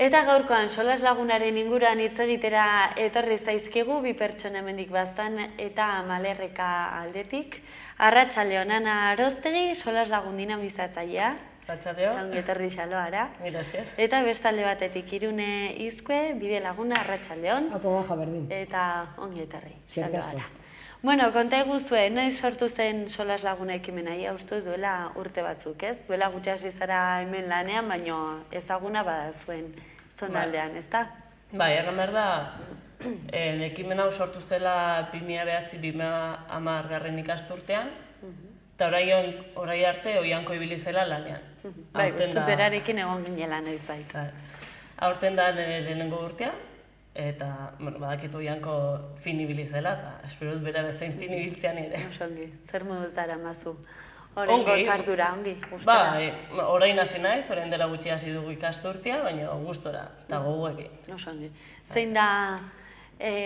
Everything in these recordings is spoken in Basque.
Eta gaurkoan solas lagunaren inguruan hitz egitera etorri zaizkigu bi pertsona hemendik baztan eta Malerreka aldetik. Arratsaldeon, Ana Aroztegi, solas lagun dinamizatzailea. Arratsaldeon. Ongi etorri Xaloara. Mila esker. Eta bestalde batetik Irune Izkue, bide laguna arratsaldeon. Apo baja berdin. Eta ongi etorri Xaloara. Bueno, konta eguzue, noiz sortu zen solas laguna ekimena, uste duela urte batzuk, ez? Duela gutxi hasi zara hemen lanean, baino ezaguna bada zuen zonaldean, ezta? Bai, erran behar da, ekimen hau sortu zela 2009-2010 ikasturtean, eta orai arte oianko ibili zela lanean. Bai, uste berarekin egon ginela noiz zait. Aurten da lehenengo urtea, eta, badakit oianko fin ibili zela, eta espero dut bera bezain fin ibiltzean ere. Osongi, zer moduz dara mazu? Horrengo zardura, ongi, gustora? Bai, orain hasi naiz, orain dela gutxi hasi dugu ikasturtea, baina gustora, eta gogoekin. Osongi. Zein da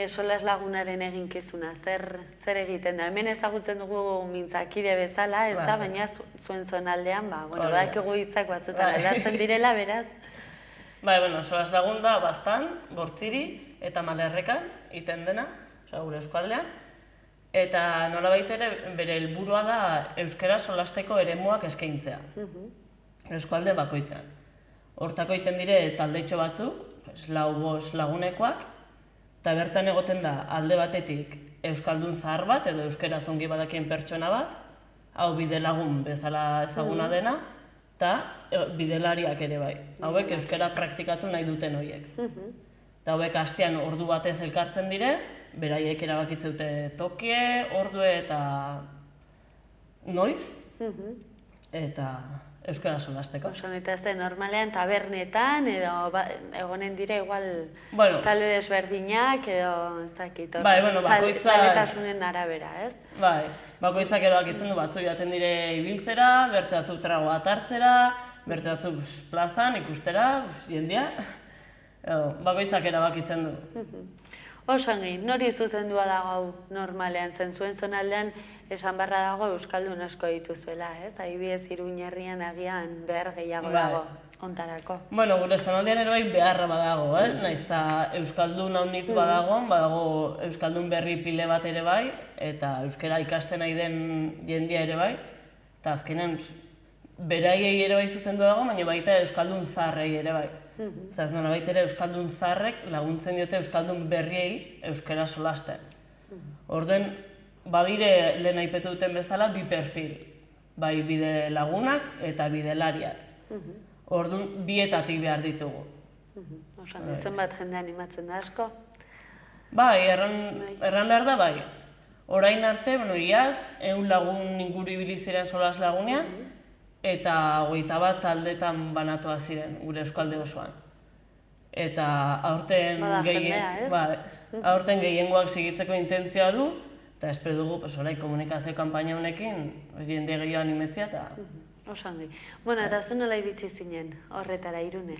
solas lagunaren eginkizuna, zer egiten da? Hemen ezagutzen dugu mintzakide bezala, ez da, baina zuen zonaldean, badakigu hitzak batzutan aldatzen direla, beraz. Bai, solas lagun da Baztan, Bortziri eta Malerrekan iten dena, gure eskualdean. Eta nolabait ere bere helburua da euskara solasteko eremuak eskaintzea. Eskualde bakoitzean. Hortako iten dire taldeitxo batzuk, 4-5 lagunekoak, eta bertan egoten da alde batetik euskaldun zahar bat edo euskara zongi badakien pertsona bat, hau bide lagun bezala ezaguna dena, eta bidelariak ere bai. Hauek euskara praktikatu nahi duten horiek. Eta hauek astean ordu batez elkartzen dire, beraiek erabakitzen dute tokie, ordue eta noiz, eta euskara solasteko. Eta ez normalean tabernetan, edo egonen dira igual talde desberdinak, edo ez dakit, zaletasunen arabera, ez? Bai, bakoitzak erabakitzen du batzu jaten dire ibiltzera, bertze batzuk tragoa hartzera, bertze batzuk plazan ikustera, jendea, bakoitzak erabakitzen du. Osongi, nori zuzendua dago normalean, zen zuen zonaldean esan barra dago euskaldun asko dituzuela, ez? Adibidez Iruñerrian agian behar gehiago dago ontarako. Gure zonaldean ere bai beharra badago, nahiz eta euskaldun haunitz badago euskaldun berri pile bat ere bai, eta euskara ikasten nahi den jendia ere bai, eta azkenen beraiei ere bai zuzendu dago, baina baita euskaldun zaharrei ere bai. Ez nolabait ere euskaldun zaharrek laguntzen diote euskaldun berriei euskara solasten. Orduen, badire lehen aipetu duten bezala bi perfil, bai bide lagunak eta bidelariak. Orduan, bietatik behar ditugu. Osan, zenbat jende animatzen da asko? Bai, erran behar da bai. Orain arte, iaz, 100 lagun inguru ibili ziren solas lagunean, eta 21 taldetan banatuak ziren gure eskualde osoan. Eta aurten gehiengoak segitzeko intentzioa du, eta espero dugu orain komunikazio kanpaina honekin jende gehiago animetzea eta... Osangi. Eta zu nola iritsi zinen horretara Irune?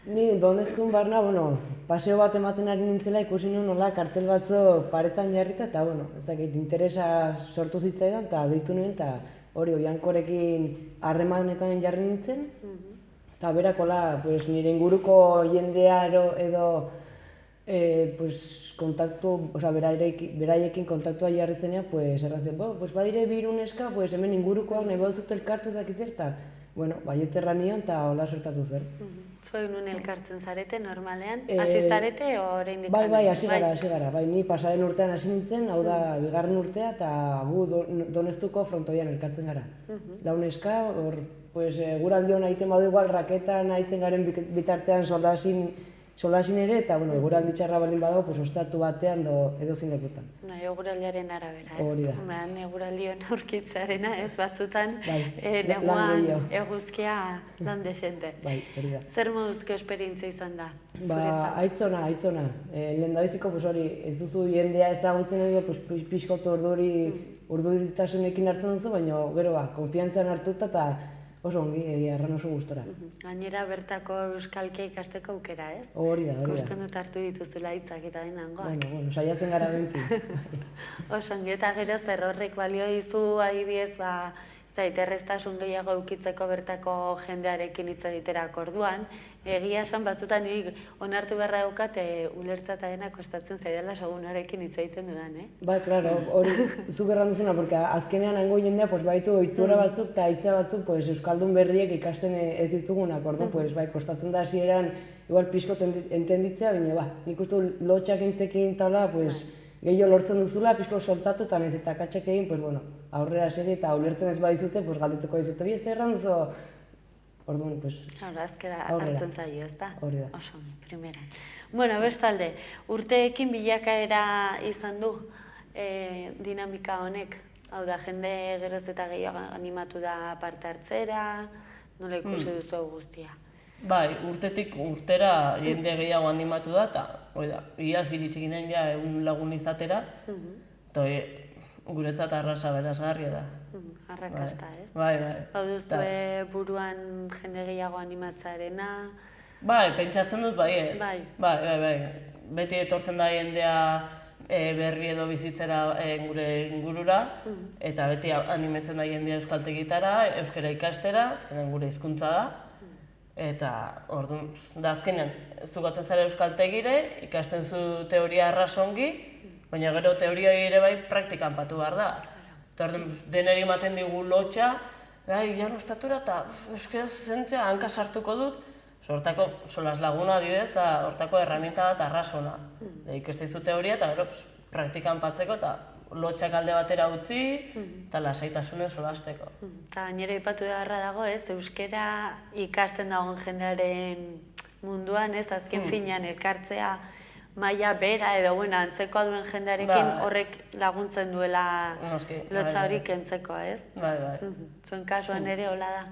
Ni doneztun barna, paseo bat ematen ari nintzela ikusi nuen nola kartel batzu paretan jarrita, eta ez dakit interesa sortu zitzaidan, eta deitu nuen, eta hori oiankorekin harremanetan jarri nintzen, eta berakola nire inguruko jendea edo beraiekin kontaktua jarri zenean, erratzen, badire bi Iruneska, hemen ingurukoak nahi baduzut elkartu ezakizer, eta baietzerra nion eta hola sortatu zer. Zuek nun elkartzen zarete normalean? Hasi zarete o oraindik? Bai, hasi gara. Ni pasaren urtean hasi nintzen, hau da, bigarren urtea, eta gu Doneztuko frontoian elkartzen gara. Launeska, guraldion egiten badu igual, raketan aitzen garen bitartean solasin ere, eta guraldi txarra balin badago, ostatu batean edo zinekutan. Guraldiaren arabera, ez? Hori da. Guraldion aurkitzearena, ez batzutan, neguan eguzkia lan desente. Bai, hori da. Zer moduzko esperientzia izan da? Aitzona. Lehen dabiziko, ez duzu jendea ezagutzen edo, pixkotu urduritasunekin hartzen duzu, baina gero konfiantzan hartuta eta oso ongi, erran oso gustora. Gainera bertako euskalkia ikasteko aukera, ez? Hori da. Ikusten dut hartu dituzula hitzak eta denangoak. Saiatzen gara benki. Oso ongi, eta gero zer horrek balio dizu adibidez, Zait, erreztasun gehiago eukitzeko bertako jendearekin hitz egiterako orduan, egia esan batzutan niri onartu beharra daukat ulertzataena kostatzen zaidala segunarekin hitz egiten dudan, Bai, claro, hori zuk erranduzena, porque azkenean hango jendea baitu ohitura batzuk eta hitza batzuk euskaldun berriek ikasten ez ditugunak, orduan bai, kostatzen da hasieran igual pixko entenditzea, baina nik uste lotxak entzekin tala, gehiago lortzen duzula, pixko soltatu eta nahiz eta katxak egin, aurrera segi eta ulertzen ez badizute, galdetuko dizute, zer erranduzo, orduan, azkera hartzen zaio, ez da? Hori da. Oso, primeran. Bueno, bestalde, urteekin bilakaera izan du dinamika honek? Hau da, jende geroz eta gehiago animatu da parte hartzera, nola ikusi duzu guztia? Bai, urtetik urtera jende gehiago animatu da, eta iaz iritsi ginen ja egun lagun izatera, eta guretzat arrasa berazgarria da. Arrakasta, ez? Bai. Bauduztu buruan jende gehiago animatzarena? Bai, pentsatzen dut bai ez. Bai. Beti etortzen da jendea berri edo bizitzera gure ingurura, eta beti animatzen da jendea euskaltegitara, euskara ikastera, azkenean gure hizkuntza da. Eta, orduan, da azkenean, zugaten zara euskaltegire, ikasten zu teoria arrasongi, baina gero teoria ere bai praktikan patu behar da. Eta orduan, deneri ematen digu lotxa, jaun ostatura eta euskara zuzentzea hanka sartuko dut, hortako solas laguna adibidez, eta hortako herramienta bat arrasona. Ikasten zu teoria eta gero praktikan patzeko eta lotxak alde batera utzi eta lasaitasunez solasteko. Eta gainera ipatu beharra dago, euskara ikasten dagoen jendearen munduan, azken finean elkartzea maila bera edo antzekoa duen jendearekin horrek laguntzen duela lotxa hori kentzeko, ez? Bai. Zuen kasuan ere hola da.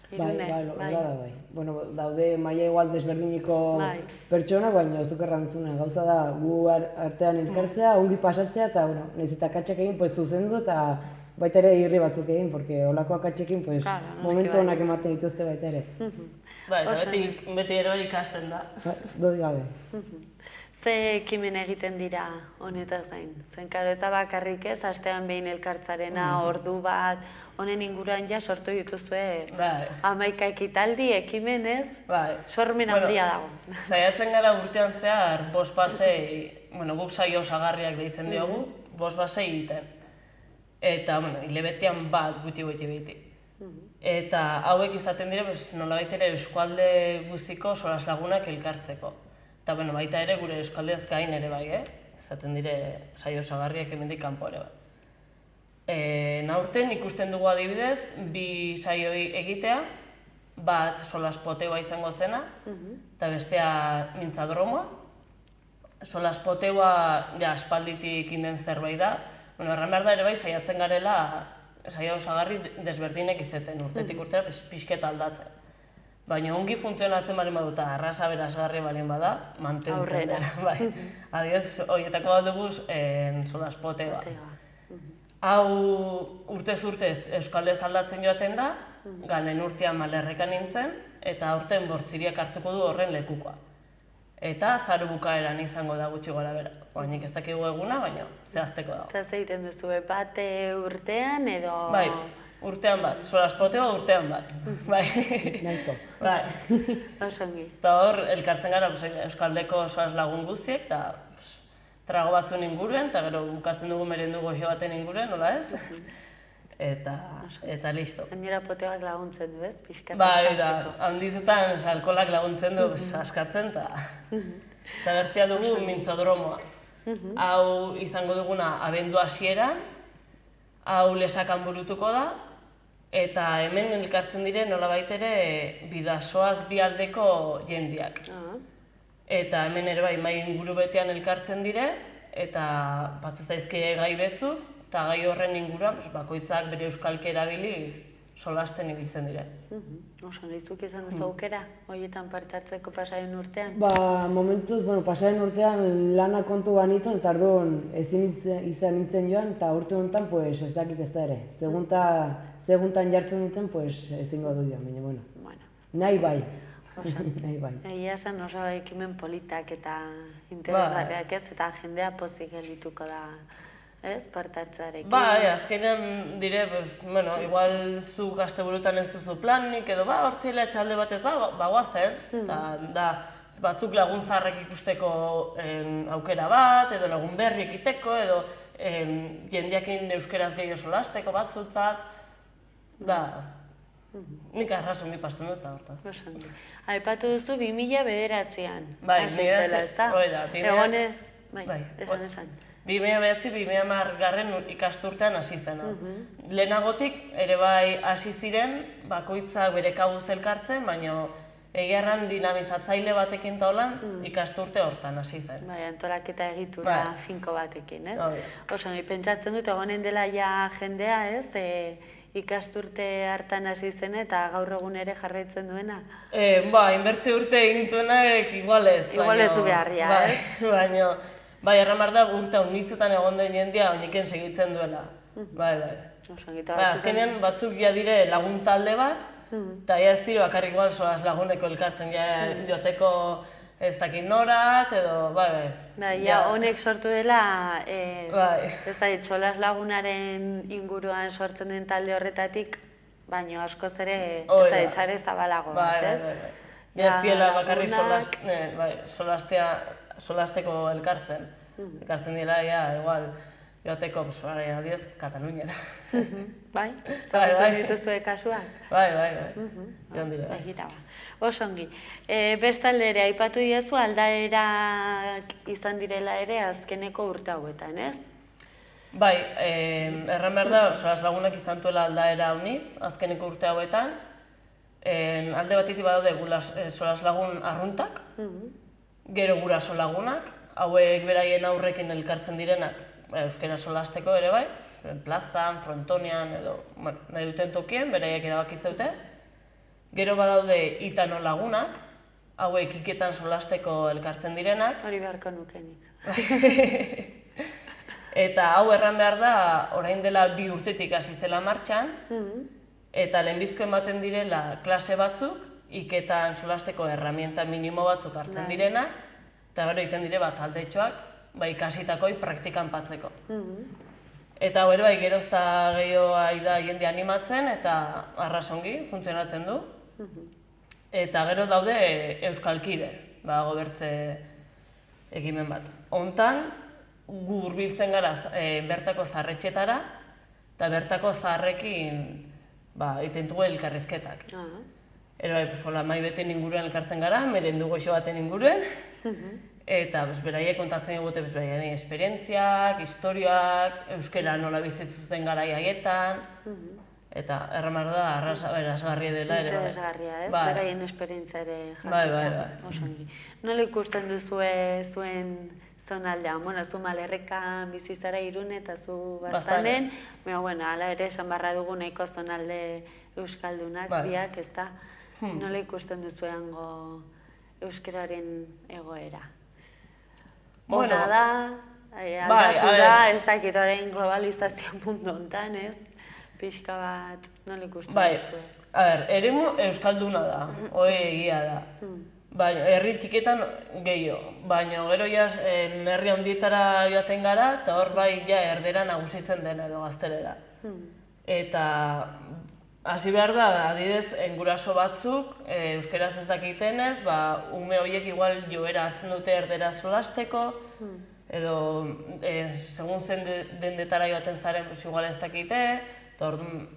Bai. Bueno, daude maila igual desberdiniko pertsona, baina ez duk errantzuna. Gauza da, gu artean elkartzea, ongi pasatzea, eta, nahiz eta katxak egin, zuzendu, eta baita ere irri batzuk egin, porque holako akatxekin, momentu honak ematen dituzte baita ere. Bai, eta beti ere ikasten da. Dodi gabe. Ze ekimen egiten dira honetaz gain? Zen, karo, ez da bakarrik ez, astean behin elkartzarena, ordu bat, honen inguruan ja sortu dituzue 11 ekitaldi, ekimenez, sormen handia dago. Saiatzen gara urtean zehar, 5 pasei, guk saio osagarriak deitzen diogu, 5 pasei egiten. Eta, hilebetean bat guti beti. Eta hauek izaten dire, nolabait ere eskualde guztiko solas lagunak elkartzeko. Eta, baita ere gure eskualdeaz gain ere bai, izaten dire saio osagarriak hemendik kanpo ere bai. Naurten ikusten dugu adibidez, 2 saio egitea, bat solaspoteua izango zena, eta bestea mintzadromoa. Solaspoteua aspalditik inden zerbait da. Erran behar da ere bai, saiatzen garela saio osagarri desberdinek izeten, urtetik urtera pixketa aldatzen. Baina ongi funtzionatzen balen badu eta arrasa berazgarria balen bada, mantentzen dela. Adibidez, horietako bat dugu solaspoteua. Hau urtez euskaldez aldatzen joaten da, ganden urtean Malerrekan nintzen, eta aurten Bortziriak hartuko du horren lekukoa. Eta azaru bukaeran izango da gutxi gora bera. Oainik ez dakigu eguna, baina zehazteko dago. Eta ze egiten duzu, bate urtean edo... Bai, urtean bat, solaspoteoa urtean bat. Bai. Nahiko. Bai. Osongi. Eta hor, elkartzen gara euskaldeko solas lagun guztiek, eta trago batzuen inguruen, eta gero bukatzen dugu merendu goxo baten inguruen, nola ez? Eta listo. Gainera poteoak laguntzen du, ez? Pixkat bai, askatzeko. Handizetan alkoholak laguntzen du askatzen, eta bertzea dugu mintzodromoa. Hau izango duguna abendu hasieran, hau lesakan burutuko da, eta hemen elkartzen dire nolabait ere bidasoaz bi aldeko jendiak. Eta hemen ere bai, mai inguru betean elkartzen dire, eta batzuz zaizkie gai betzuk, eta gai horren inguruan bakoitzak bere euskalki erabiliz solasten ibiltzen dire. Oso, gizuk izan duzu aukera, horietan parte hartzeko pasaien urtean? Momentuz, pasaien urtean lana kontu banituen, eta orduan ezin izan nintzen joan, eta urte honetan ez dakit ez da ere. Seguntan jartzen duten, ezingo du joan, baina, nahi bai. Egia esan oso ekimen politak eta interesgarriak ez, eta jendea pozik geldituko da ez, partartzarekin. Bai, azkenean dire, bueno, igual zu asteburutan ez duzu planik, edo hortzila etxalde batez, bagoazen, eta da, batzuk lagun zaharrek ikusteko aukera bat, edo lagun berri ekiteko, edo jendeakin euskeraz gehiago solasteko batzutzat, nik arrazongi pasten dut, hortaz. Osongi. Aipatu duzu 2009an. Bai, hasi zela, ezta? hori da, esan. 2009-2010 ikasturtean hasi zena. Lehenagotik ere bai hasi ziren, bakoitzak bere kabuz elkartzen, baina egia erran dinamizatzaile batekin taulan ikasturte hortan hasi zen. Bai, antolaketa egitura finko batekin, ez? Osongi, pentsatzen dut egonen dela ja jendea, ez? Ikasturte hartan hasi zen eta gaur egun ere jarraitzen duena? Inbertze urte egintuenak igual ez. Igual ez du beharria, ez? Baina, erramar da urte unitzetan egon den jendea oiniken segitzen duela. Bai. Azkenean batzuk ja dire lagun talde bat, eta ez dira bakarrik igual soaz laguneko elkartzen joateko ez dakit norat, edo, honek sortu dela, ez da, solas lagunaren inguruan sortzen den talde horretatik, baino askoz ere, ez da, etxare zabalago bat, ez? Ez diela bakarrik solasteko elkartzen. Elkartzen dira, igual, joateko, adiez, Kataluniara. Bai? Zabatzen dituzue kasuak? Bai. Joan dire. Egira ba. Osongi. Bestalde ere, aipatu diezu aldaerak izan direla ere azkeneko urte hauetan, ez? Bai, erran behar da, solas lagunak izan duela aldaera honitz, azkeneko urte hauetan. Alde batetik badaude solas lagun arruntak, gero guraso lagunak, hauek beraien aurrekin elkartzen direnak, euskera solasteko ere bai, plazan, frontonian edo nahi duten tokien, beraiek erabakitze dute. Gero badaude itano lagunak, hauek iketan solasteko elkartzen direnak. Hori beharko nukenik. Eta hau erran behar da, orain dela 2 urtetik hasi zela martxan, eta lehenbizko ematen direla klase batzuk, iketan solasteko herramienta minimo batzuk hartzen direnak, eta gero egiten dire bat aldetxoak, ikasitakoi praktikan patzeko. Eta hori bai, gerozta gehiago da jende animatzen eta arrasongi funtzionatzen du. Eta gero daude euskalkide, gobertze ekimen bat. Hontan, gu hurbiltzen gara bertako zaharretxetara, eta bertako zaharrekin egiten dugu elkarrizketak. Ero bai, mai beten inguruan elkartzen gara, merendu goxo baten inguruen, eta beraiek kontatzen digute beraien esperientziak, historiak, euskera nola bizitzuten garai haietan, eta erramar da arrasgarria dela ere. Interesgarria, ez? Beraien esperientzia ere jakitea. Osongi. Nola ikusten duzue zuen zonaldean? Bueno, zu Malerrekan bizi zara Irun eta zu Baztanen, baina, hala ere, esan barra dugu nahiko zonalde euskaldunak biak, ez da? Nola ikusten duzue hango euskararen egoera? Ona da, aldatu da, ez dakit orain globalizazio mundu hontan, ez? Pixka bat, nola ikusten duzue? Eremu euskalduna da, hori egia da. Herri txiketan gehiago, baina gero herri handietara joaten gara, eta hor erdera nagusitzen den edo gaztelera. Eta hasi behar da, adidez, guraso batzuk, euskeraz ez dakitenez, ume horiek igual joera hartzen dute erdera solasteko, edo segun zen dendetara joaten zaren igual ez dakite, eta orduan,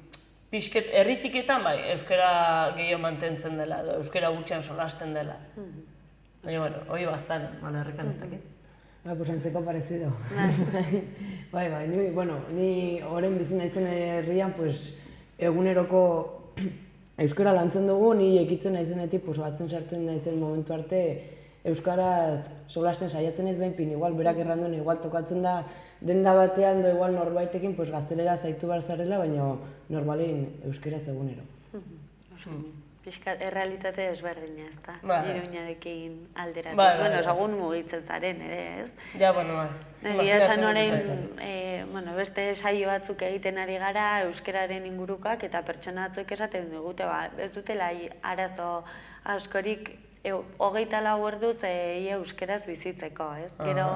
pixket, herri txiketan euskera gehiago mantentzen dela, edo euskera gutxian solasten dela. Baina, hori Baztan, Malerrekan ez dakit. Pues antzeko parecido. Ni orain bizi naizen herrian, eguneroko euskara lantzen dugu, ni ekitzen naizenetik, batzen sartzen naizen momentu arte, euskaraz solasten saiatzen ez behinpin, igual berak erranduen, igual tokatzen da denda batean, igual norbaitekin, gaztelera zaitu behar zarela, baina normalin euskaraz egunero. Piskat, errealitate desberdina, ez da? Iruñarekin alderatuz. Bueno, segun mugitzen zaren, ere, ez? Ja, bueno, egia esan orain, beste saio batzuk egiten ari gara euskararen ingurukak eta pertsona batzuk esaten dugute, ez dutela arazo askorik 24 orduz euskaraz bizitzeko, ez? Gero,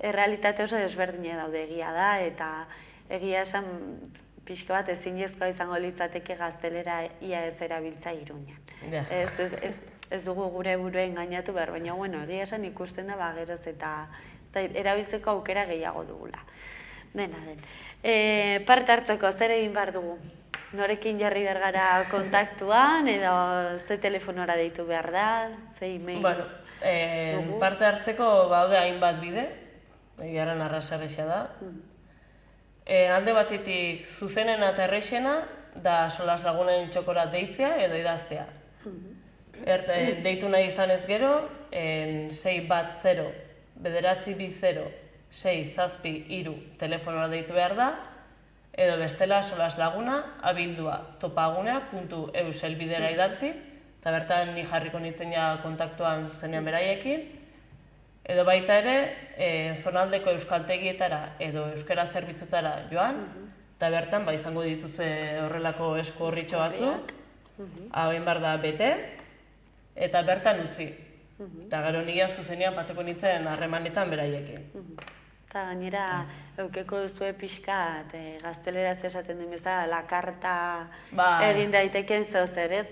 errealitate oso desberdina daude egia da, eta egia esan pixka bat ezinezkoa izango litzateke gaztelera ia ez erabiltza Iruñan. Ja. Ez dugu gure burua engainatu behar, baina bueno, egia esan ikusten da geroz eta erabiltzeko aukera gehiago dugula. Dena den. Parte hartzeko zer egin behar dugu? Norekin jarri behar gara kontaktuan, edo ze telefonora deitu behar da, ze e-mail? Bueno, parte hartzeko baude hainbat bide, egiaran arrasarrexea da. Alde batetik zuzenen eta errexena da Solas Lagunen txokora deitzea edo idaztea. Deitu nahi izan ez gero, 610-920-6-7-3 telefonora deitu behar da, edo bestela solaslaguna@topagunea.eu helbidera idatzi, eta bertan ni jarriko nintzen kontaktuan zuzenean beraiekin, edo baita ere, zonaldeko euskaltegietara edo euskara zerbitzutara joan, eta bertan izango dituzue horrelako esku horritxo batzuk, hauen behar da bete, eta bertan utzi. Eta gero nigia zuzenean batuko nintzen harremanetan beraiekin. Eta gainera, eukeko duzue pixka, gazteleraz esaten duen bezala, la karta egin daiteken zeozer, ez?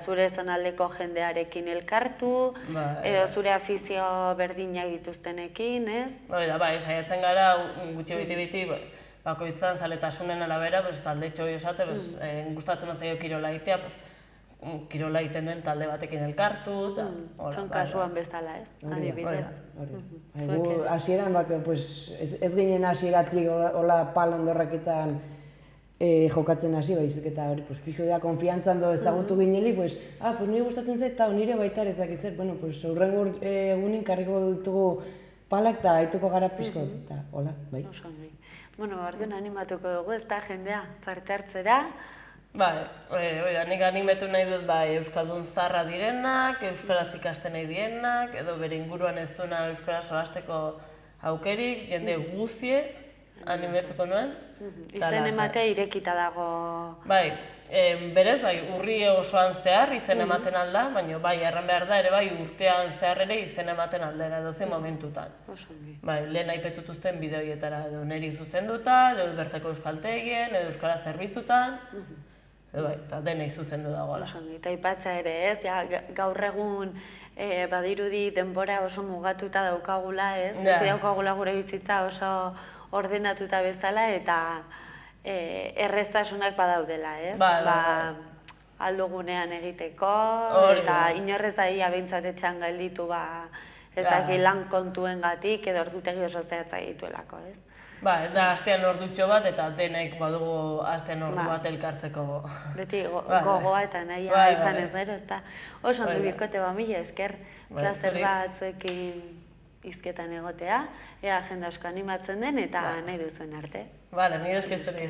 Zure zonaldeko jendearekin elkartu, edo zure afizio berdinak dituztenekin, ez? Saiatzen gara, gutxi biti, bakoitzan zaletasunen arabera, talde txoi esate, gustatzen zaio kirola egitea, kirola egiten duen talde batekin elkartu, eta... Zon kasuan bezala, ez? Adibidez. Hasieran, ez ginen hasieratik hola pal ondorraketan jokatzen hasi, baizik eta hori, pixko da, konfiantzan do ezagutu gineli, nire gustatzen zait, eta nire baita ere ezak ezer, aurrengo egunin karriko ditugu palak eta haituko gara pixko, eta hola, bai. Bueno, orduan animatuko dugu, ez da jendea parte hartzera. Nik animetu nahi dut euskaldun zarra direnak, euskaraz ikasten nahi dienak, edo bere inguruan ez duena euskaraz solasteko aukerik, jende guzie animetuko nuen. Izen ematea irekita dago. Berez, urri osoan zehar izen ematen alda, baina erran behar da ere urtean zehar ere izen ematen aldera edozein momentutan. Lehen aipetutuzten bideoietara edo niri zuzenduta, edo bertako euskaltegien, edo euskara zerbitzutan, eta denei zuzendu dagoela. Eta aipatza ere ez, gaur egun badirudi denbora oso mugatuta daukagula ez, beti daukagula gure bizitza oso ordenatuta bezala eta erreztasunak badaudela ez. Aldugunean egiteko eta inorrez daia beintzatetxean gelditu ezaki lan kontuengatik edo ordutegi oso zehatza egituelako ez. Da astean ordutxo bat eta denek badugu astean ordu bat elkartzeko. Beti gogoa eta nahia izan ez gero, ezta. Oso ondo bikote mila esker, plazer batzuekin hizketan egotea, ea jende asko animatzen den eta nahi duzuen arte. Nire eskerzeri.